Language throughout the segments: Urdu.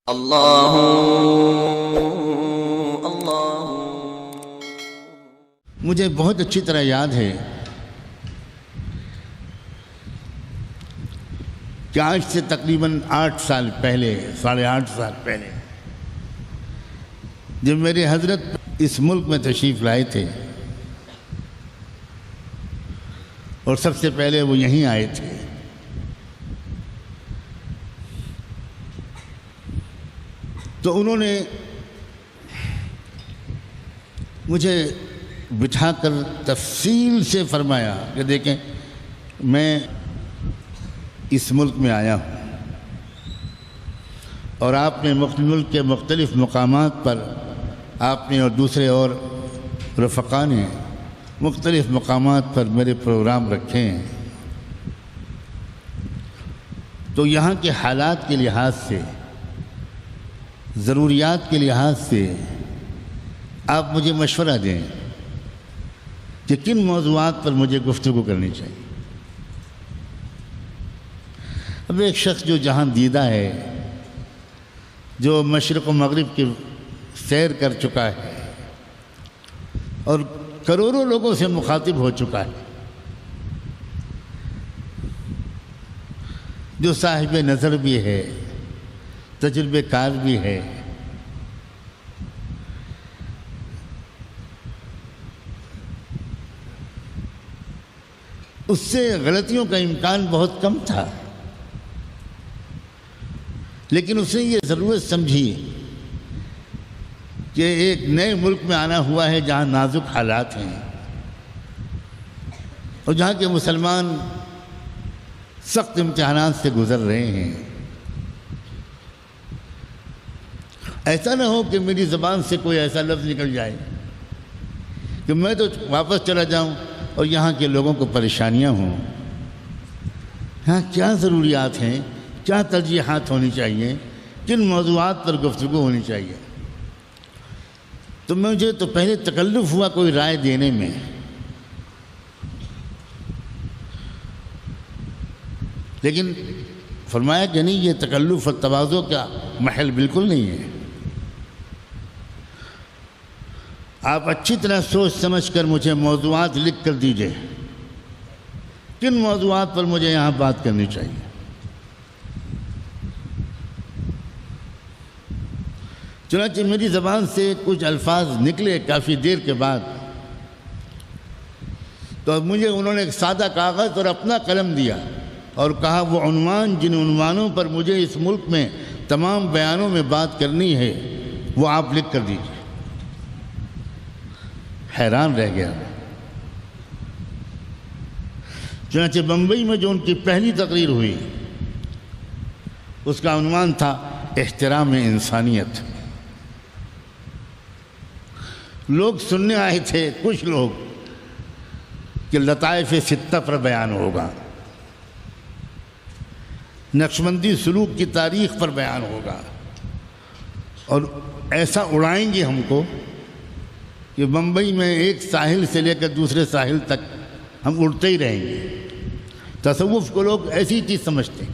اللہ اللہ۔ مجھے بہت اچھی طرح یاد ہے کہ آج سے تقریباً 8 سال پہلے، 8.5 سال پہلے، جب میرے حضرت اس ملک میں تشریف لائے تھے اور سب سے پہلے وہ یہیں آئے تھے، تو انہوں نے مجھے بٹھا کر تفصیل سے فرمایا کہ دیکھیں، میں اس ملک میں آیا ہوں اور آپ نے ملک کے مختلف مقامات پر، آپ نے اور دوسرے اور رفقا نے مختلف مقامات پر میرے پروگرام رکھے ہیں، تو یہاں کے حالات کے لحاظ سے، ضروریات کے لحاظ سے آپ مجھے مشورہ دیں کہ کن موضوعات پر مجھے گفتگو کرنی چاہیے۔ اب ایک شخص جو جہاں دیدہ ہے، جو مشرق و مغرب کی سیر کر چکا ہے اور کروڑوں لوگوں سے مخاطب ہو چکا ہے، جو صاحب نظر بھی ہے، تجربے کار بھی ہے، اس سے غلطیوں کا امکان بہت کم تھا، لیکن اس نے یہ ضرورت سمجھی کہ ایک نئے ملک میں آنا ہوا ہے جہاں نازک حالات ہیں اور جہاں کے مسلمان سخت امتحانات سے گزر رہے ہیں۔ ایسا نہ ہو کہ میری زبان سے کوئی ایسا لفظ نکل جائے کہ میں تو واپس چلا جاؤں اور یہاں کے لوگوں کو پریشانیاں ہوں۔ ہاں، کیا ضروریات ہیں، کیا ترجیحات ہونی چاہیے، کن موضوعات پر گفتگو ہونی چاہیے، تو مجھے تو پہلے تکلف ہوا کوئی رائے دینے میں، لیکن فرمایا کہ نہیں، یہ تکلف اور تواضع کا محل بالکل نہیں ہے۔ آپ اچھی طرح سوچ سمجھ کر مجھے موضوعات لکھ کر دیجئے، کن موضوعات پر مجھے یہاں بات کرنی چاہیے۔ چنانچہ میری زبان سے کچھ الفاظ نکلے کافی دیر کے بعد، تو مجھے انہوں نے ایک سادہ کاغذ اور اپنا قلم دیا اور کہا وہ عنوان، جن عنوانوں پر مجھے اس ملک میں تمام بیانوں میں بات کرنی ہے، وہ آپ لکھ کر دیجئے۔ حیران رہ گیا۔ چنانچہ بمبئی میں جو ان کی پہلی تقریر ہوئی، اس کا عنوان تھا احترام انسانیت۔ لوگ سننے آئے تھے، کچھ لوگ، کہ لطائف ستہ پر بیان ہوگا، نقشبندی سلوک کی تاریخ پر بیان ہوگا، اور ایسا اڑائیں گے ہم کو کہ بمبئی میں ایک ساحل سے لے کر دوسرے ساحل تک ہم اڑتے ہی رہیں گے۔ تصوف کو لوگ ایسی چیز سمجھتے ہیں،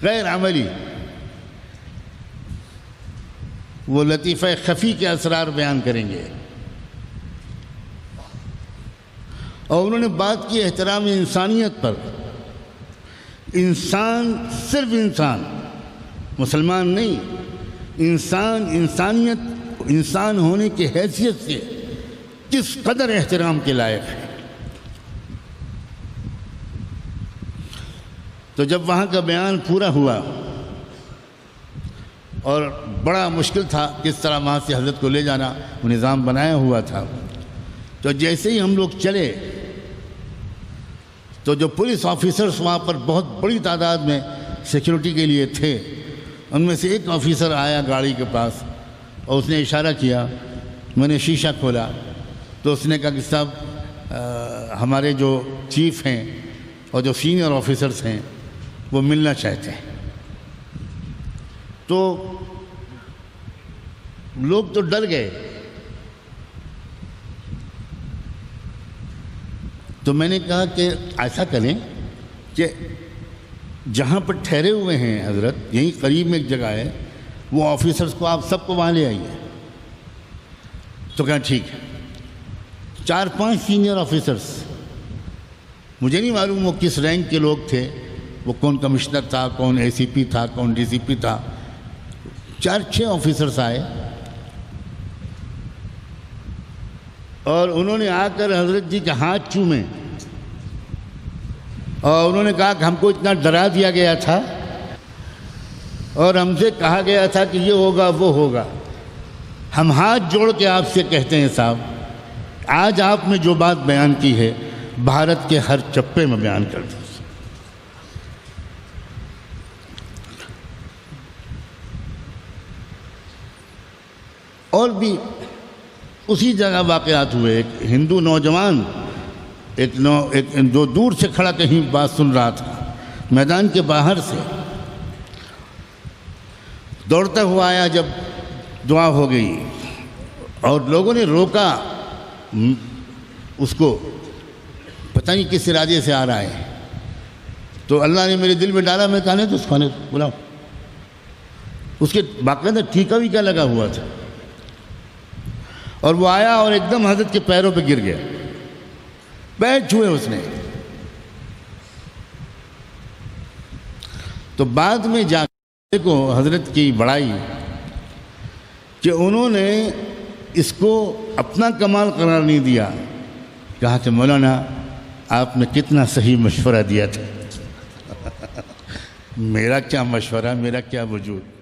غیر عملی، وہ لطیفہ خفی کے اسرار بیان کریں گے۔ اور انہوں نے بات کی احترام انسانیت پر۔ انسان، صرف انسان، مسلمان نہیں، انسان، انسانیت، انسان ہونے کی حیثیت سے کس قدر احترام کے لائق ہے۔ تو جب وہاں کا بیان پورا ہوا اور بڑا مشکل تھا کس طرح وہاں سے حضرت کو لے جانا، وہ نظام بنایا ہوا تھا، تو جیسے ہی ہم لوگ چلے تو جو پولیس آفیسرز وہاں پر بہت بڑی تعداد میں سیکیورٹی کے لیے تھے، ان میں سے ایک آفیسر آیا گاڑی کے پاس اور اس نے اشارہ کیا۔ میں نے شیشہ کھولا تو اس نے کہا کہ صاحب، ہمارے جو چیف ہیں اور جو سینئر آفیسرز ہیں وہ ملنا چاہتے ہیں۔ تو لوگ تو ڈر گئے، تو میں نے کہا کہ ایسا کریں کہ جہاں پر ٹھہرے ہوئے ہیں حضرت، یہیں قریب میں ایک جگہ ہے، وہ آفیسرز کو آپ سب کو وہاں لے آئیے. تو کہا ٹھیک ہے. 4-5 سینئر آفیسرز، مجھے نہیں معلوم وہ کس رینک کے لوگ تھے، وہ کون کمشنر تھا، کون اے سی پی تھا، کون ڈی سی پی تھا. 4-6 آفیسرز آئے اور انہوں نے آ کر حضرت جی کے ہاتھ چومے اور انہوں نے کہا کہ ہم کو اتنا ڈرا دیا گیا تھا اور ہم سے کہا گیا تھا کہ یہ ہوگا وہ ہوگا. ہم ہاتھ جوڑ کے آپ سے کہتے ہیں صاحب، آج آپ نے جو بات بیان کی ہے بھارت کے ہر چپے میں بیان کر دی. اور بھی اسی جگہ واقعات ہوئے. ایک ہندو نوجوان جو دور سے کھڑا کہیں بات سن رہا تھا، میدان کے باہر سے دوڑتا ہوا آیا. جب دعا ہو گئی اور لوگوں نے روکا اس کو، پتہ نہیں کس ارادے سے آ رہا ہے، تو اللہ نے میرے دل میں ڈالا، میں کہا نہیں تو اس کو بلاؤ. اس کے باقاعدہ ٹھیکا ویکا لگا ہوا تھا اور وہ آیا اور ایک دم حضرت کے پیروں پہ گر گیا. پیر چھوئے اس نے. تو بعد میں جا کو حضرت کی بڑائی کہ انہوں نے اس کو اپنا کمال قرار نہیں دیا. کہا کہ مولانا آپ نے کتنا صحیح مشورہ دیا تھا. میرا کیا مشورہ، میرا کیا وجود.